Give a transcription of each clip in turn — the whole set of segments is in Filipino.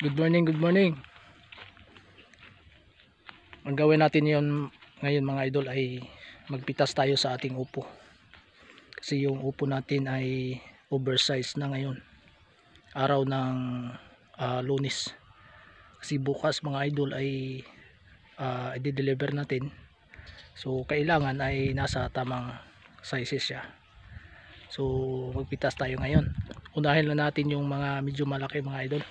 Good morning, good morning. Ang gawin natin yon ngayon mga idol ay magpitas tayo sa ating upo. Kasi yung upo natin ay oversized na ngayon. Araw ng Lunes. Kasi bukas mga idol ay i-deliver natin. So kailangan ay nasa tamang sizes siya. So magpitas tayo ngayon. Unahin lang natin yung mga medyo malaki mga idol.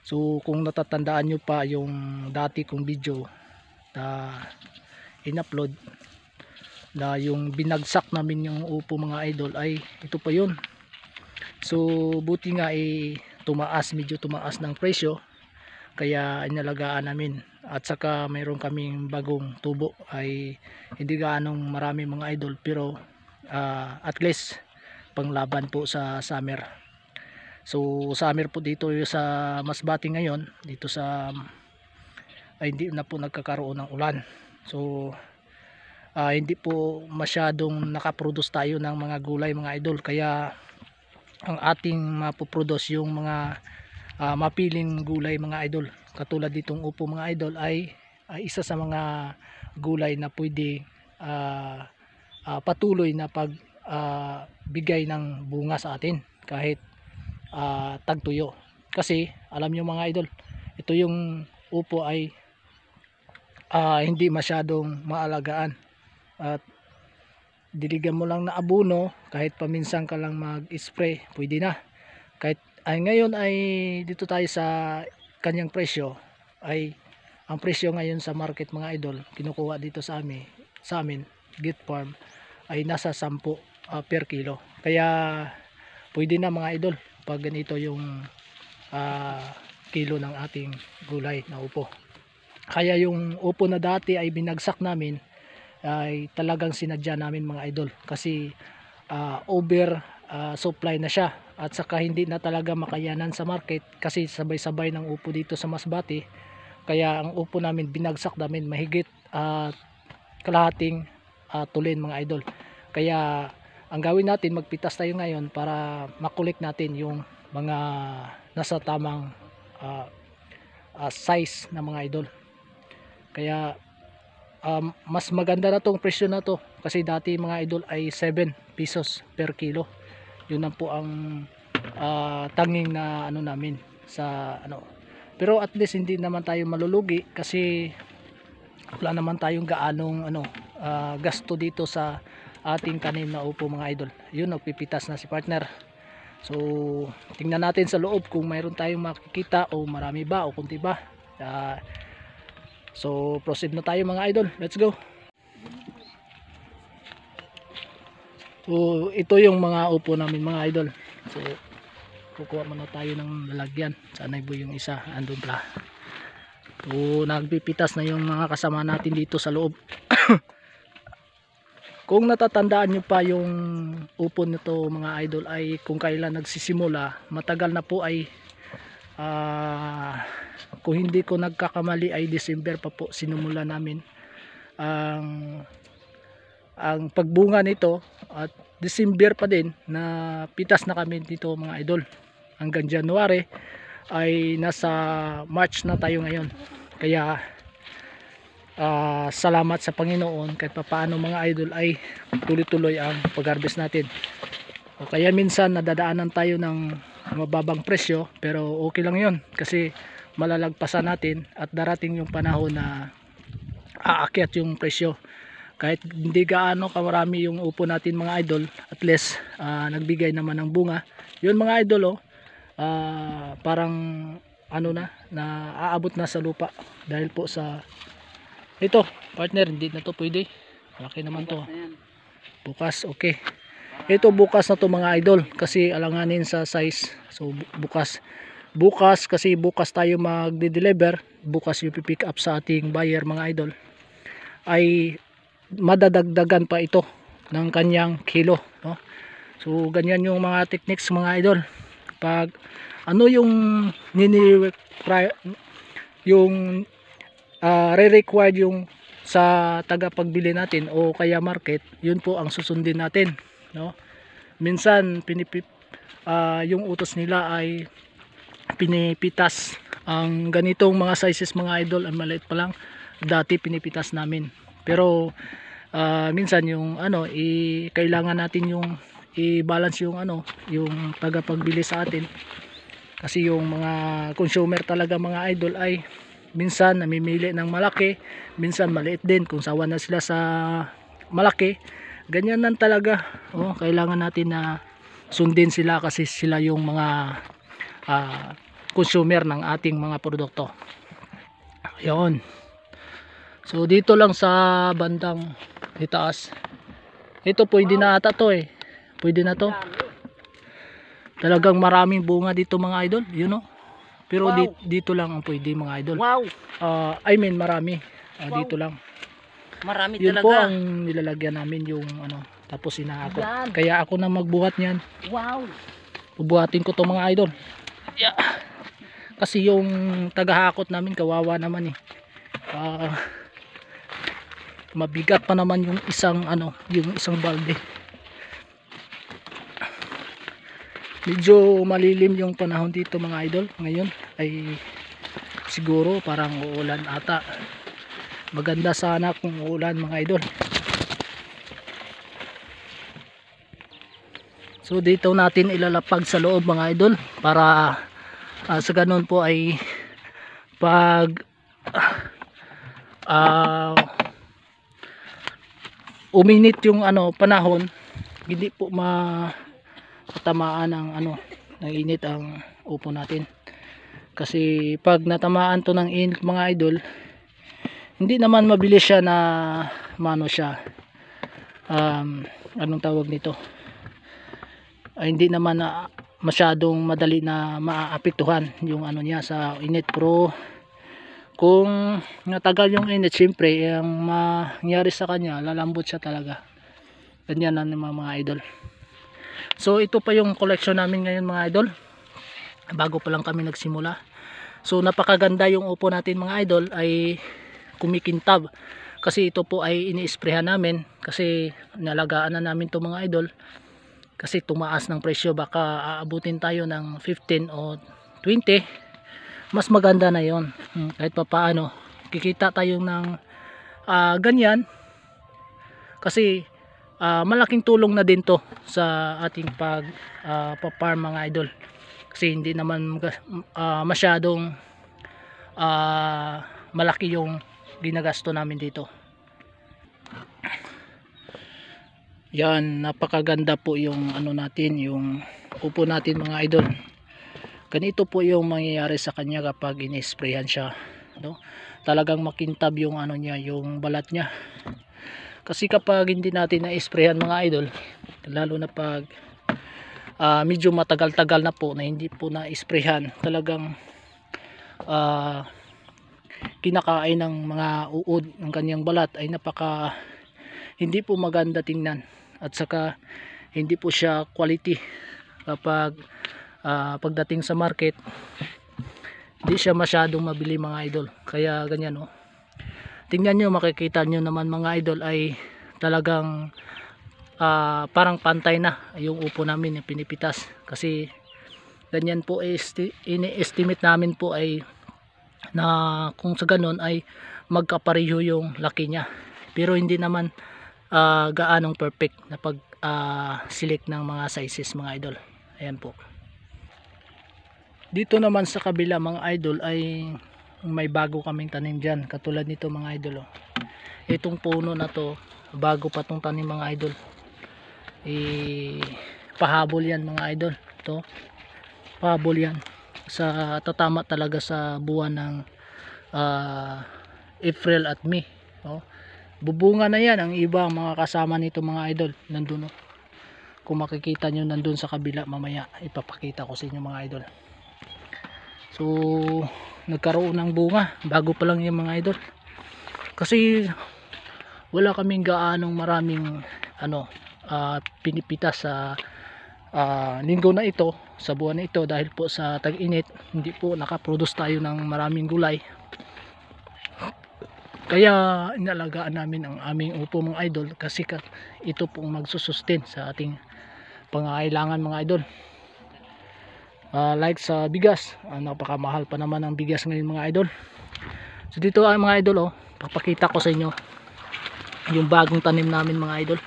So kung natatandaan nyo pa yung dati kong video na in-upload na yung binagsak namin yung upo mga idol, ay ito pa yun. So buti nga medyo tumaas ng presyo, kaya inalagaan namin. At saka mayroon kaming bagong tubo, ay hindi gaanong marami mga idol, pero at least panglaban po sa summer. So summer po dito sa Masbate ngayon, dito sa ay hindi na po nagkakaroon ng ulan. So hindi po masyadong nakaproduce tayo ng mga gulay mga idol, kaya ang ating mapoproduce yung mga mapiling gulay mga idol. Katulad ditong upo mga idol ay isa sa mga gulay na pwede patuloy na bigay ng bunga sa atin kahit tagtuyo. Kasi alam nyo mga idol, ito yung upo ay hindi masyadong maalagaan, at diligan mo lang na abono, kahit paminsan ka lang mag-spray pwede na. Kahit ngayon ay dito tayo sa kanyang presyo, ay ang presyo ngayon sa market mga idol, kinukuha dito sa amin Git Farm, ay nasa 10 per kilo. Kaya pwede na mga idol pag ganito yung kilo ng ating gulay na upo. Kaya yung upo na dati ay binagsak namin, ay talagang sinadya namin mga idol, kasi over supply na siya, at saka hindi na talaga makayanan sa market kasi sabay-sabay ng upo dito sa Masbate. Kaya ang upo namin binagsak namin mahigit kalahating tulin mga idol. Kaya ang gawin natin, magpitas tayo ngayon para makulik natin yung mga nasa tamang size na mga idol. Kaya mas maganda na tong presyo na to, kasi dati mga idol ay 7 pesos per kilo. Yun na po ang tanging na namin sa pero at least hindi naman tayo malulugi, kasi wala naman tayong gaanong gasto dito sa ating tanim na upo mga idol. Yun, nagpipitas na si partner. So tingnan natin sa loob kung mayroon tayong makikita, o marami ba o kunti ba. So proceed na tayo mga idol, let's go. So ito yung mga upo namin mga idol. So kukuha muna tayo ng lalagyan. Sana po yung isa andun pa. So nagpipitas na yung mga kasama natin dito sa loob. Kung natatandaan nyo pa yung upo nito mga idol, ay kung kailan nagsisimula, matagal na po, ay kung hindi ko nagkakamali ay December pa po sinumula namin ang pagbunga nito, at December pa din na pitas na kami dito mga idol. Hanggang January ay nasa March na tayo ngayon. Kaya salamat sa Panginoon, kahit papaano mga idol ay tuloy-tuloy ang pag-harvest natin. O kaya minsan nadadaanan tayo ng mababang presyo, pero okay lang yon, kasi malalagpasan natin at darating yung panahon na aakyat yung presyo. Kahit hindi gaano kamarami yung upo natin mga idol, at least nagbigay naman ng bunga. Yun mga idol, parang na aabot na sa lupa, dahil po sa ito partner, hindi na to pwede, malaki naman to. Bukas, okay, ito bukas na to mga idol, kasi alanganin sa size. So bukas kasi bukas tayo magde-deliver, bukas yung pick up sa ating buyer mga idol, ay madadagdagan pa ito ng kanyang kilo, no? So ganyan yung mga techniques mga idol. Pag yung yung re-required yung sa tagapagbili natin o kaya market, yun po ang susundin natin, no? Minsan yung utos nila ay pinipitas. Ang ganitong mga sizes mga idol, ang maliit pa lang, dati pinipitas namin. Pero minsan yung kailangan natin yung i-balance yung yung tagapagbili sa atin. Kasi yung mga consumer talaga mga idol ay minsan namimili ng malaki, minsan maliit din. Kung sawa na sila sa malaki, ganyan lang talaga. Kailangan natin na sundin sila kasi sila yung mga consumer ng ating mga produkto. Ayun. So dito lang sa bandang itaas. Ito pwede na ata to eh. Pwede na to. Talagang maraming bunga dito mga idol, Pero wow, dito lang ang pwede mga idol. Wow. Marami. Wow. Dito lang. Marami Yun talaga. po ang nilalagyan namin yung tapos inaakot. Kaya ako na magbuhat niyan. Wow. Bubuhatin ko to mga idol. Yeah. Kasi yung tagahakot namin kawawa naman eh. Mabigat pa naman yung isang balde. Medyo malilim yung panahon dito mga idol. Ngayon ay siguro parang uulan ata. Maganda sana kung uulan mga idol. So dito natin ilalapag sa loob mga idol para sa ganun po ay pag uminit yung panahon, hindi po matamaan ng ng init ang upo natin. Kasi pag natamaan to ng init mga idol, hindi naman mabilis siya na anong tawag nito, hindi naman masyadong madali na maapektuhan yung niya sa init. Pero kung natagal yung init, syempre ang mangyari sa kanya, lalambot siya talaga. Ganyan lang mga idol. So ito pa yung collection namin ngayon mga idol, bago pa lang kami nagsimula. So napakaganda yung upo natin mga idol, ay kumikintab kasi ito po ay ini-sprayhan namin kasi nalagaan na namin to mga idol. Kasi tumaas ng presyo, baka aabutin tayo ng 15 o 20. Mas maganda na yon, kahit pa paano kikita tayo ng ganyan. Kasi malaking tulong na din to sa ating pag-farm mga idol. Kasi hindi naman masyadong malaki yung ginagasto namin dito. Yan, napakaganda po yung natin, yung upo natin mga idol. Ganito po yung mangyayari sa kanya kapag ini-sprayhan siya, talagang makintab yung niya, yung balat niya. Kasi kapag hindi natin na-sprayhan mga idol, lalo na pag medyo matagal-tagal na po na hindi po na-sprayhan, talagang kinakain ng mga uod ng kanyang balat ay hindi po maganda tingnan, at saka hindi po siya quality. Kapag pagdating sa market, hindi siya masyadong mabili mga idol. Kaya ganyan tingnan nyo, makikita nyo naman mga idol ay talagang parang pantay na yung upo namin yung pinipitas. Kasi ganyan po ini-estimate namin po ay na kung sa ganun ay magkapareho yung laki niya. Pero hindi naman gaanong perfect na pag select ng mga sizes mga idol. Ayan po. Dito naman sa kabila mga idol ay may bago kaming tanim dyan, katulad nito mga idol. Itong puno na to, bago pa tong tanim mga idol. Pahabol yan mga idol. Ito, pahabol yan. Tatama talaga sa buwan ng April at May. Bubunga na yan. Ang iba mga kasama nito mga idol nandun. Kung makikita nyo nandun sa kabila, mamaya ipapakita ko sa inyo mga idol. So nagkaroon ng bunga bago pa lang yung mga idol. Kasi wala kaming gaanong maraming pinipitas sa linggo na ito, sa buwan na ito, dahil po sa tag-init hindi po nakaproduce tayo ng maraming gulay. Kaya inalagaan namin ang aming upo mga idol, kasi ito pong magsusustain sa ating pangangailangan mga idol. like sa bigas. Napakamahal pa naman ang bigas ngayon mga idol. So dito ay mga idol, papakita ko sa inyo yung bagong tanim namin mga idol.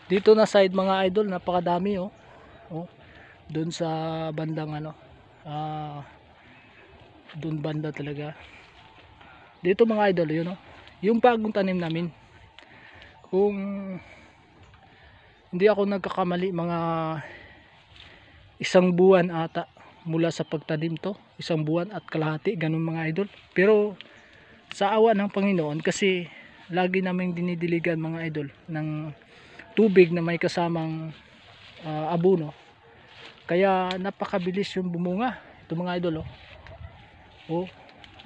Dito na side mga idol, napakadami doon sa bandang doon banda talaga. Dito mga idol, yun yung bagong tanim namin. Kung hindi ako nagkakamali, mga 1 buwan ata mula sa pagtanim to, 1 buwan at kalahati, ganun mga idol. Pero sa awa ng Panginoon, kasi lagi naming dinidiligan mga idol ng tubig na may kasamang abono, kaya napakabilis yung bumunga. Ito mga idol,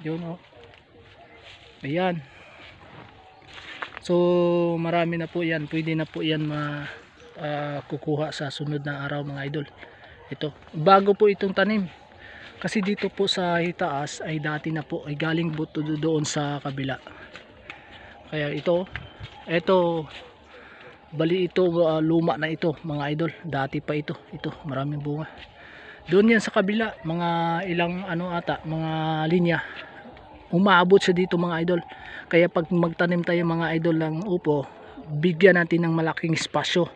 yun ayan. So marami na po yan, pwede na po yan kukuha sa sunod na araw mga idol. Ito bago po itong tanim, kasi dito po sa itaas ay dati na po ay galing buto doon sa kabila. Kaya ito bali ito luma na ito mga idol, dati pa ito maraming bunga. Doon yan sa kabila, mga ilang mga linya, umaabot siya dito mga idol. Kaya pag magtanim tayo mga idol ng upo, bigyan natin ng malaking espasyo,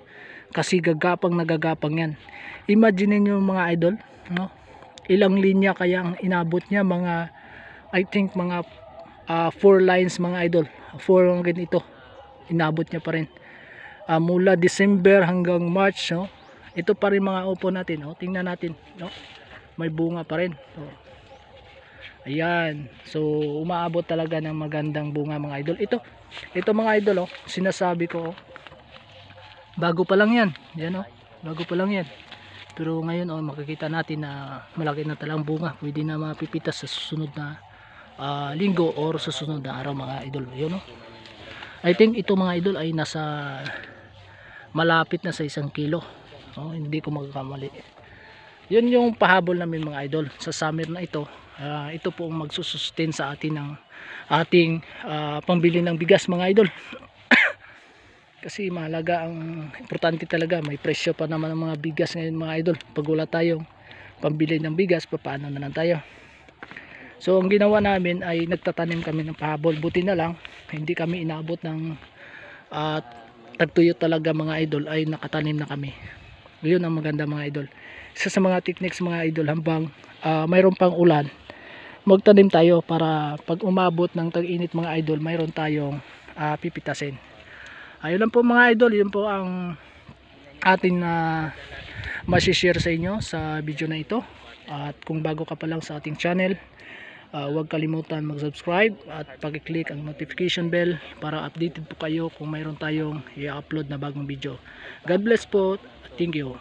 kasi nagagapang yan. Imagine niyo mga idol, ilang linya kaya ang inabot niya, mga I think mga 4 lines mga idol, 4 hanggang ito inabot niya pa rin. Mula December hanggang March, ito pa rin mga upo natin. Tingnan natin, may bunga pa rin. Ayan, so umaabot talaga ng magandang bunga mga idol. Ito mga idol, sinasabi ko, bago pa lang yan. Bago pa lang yan. Pero ngayon makikita natin na malaki na talang bunga. Pwede na mapipitas sa susunod na linggo or sa susunod na araw mga idol. Yun, I think ito mga idol ay nasa malapit na sa 1 kilo. Hindi ko magkakamali. Yun yung pahabol namin mga idol sa summer na ito. Ito po ang magsusustain sa atin ng ating pambili ng bigas mga idol. Kasi mahalaga, ang importante talaga, may presyo pa naman ang mga bigas ngayon mga idol. Pag wala tayong pambili ng bigas, paano na lang tayo? So ang ginawa namin ay nagtatanim kami ng pahabol. Buti na lang hindi kami inabot ng tagtuyo talaga mga idol, ay nakatanim na kami. Yun ang maganda mga idol. Isa sa mga techniques mga idol, hambang mayroon pang ulan, magtanim tayo para pag umabot ng tag-init mga idol, mayroon tayong pipitasin. Ayun lang po mga idol, yun po ang atin na masishare sa inyo sa video na ito. At kung bago ka pa lang sa ating channel, huwag kalimutan mag-subscribe at pag-click ang notification bell para updated po kayo kung mayroon tayong i-upload na bagong video. God bless po. Thank you.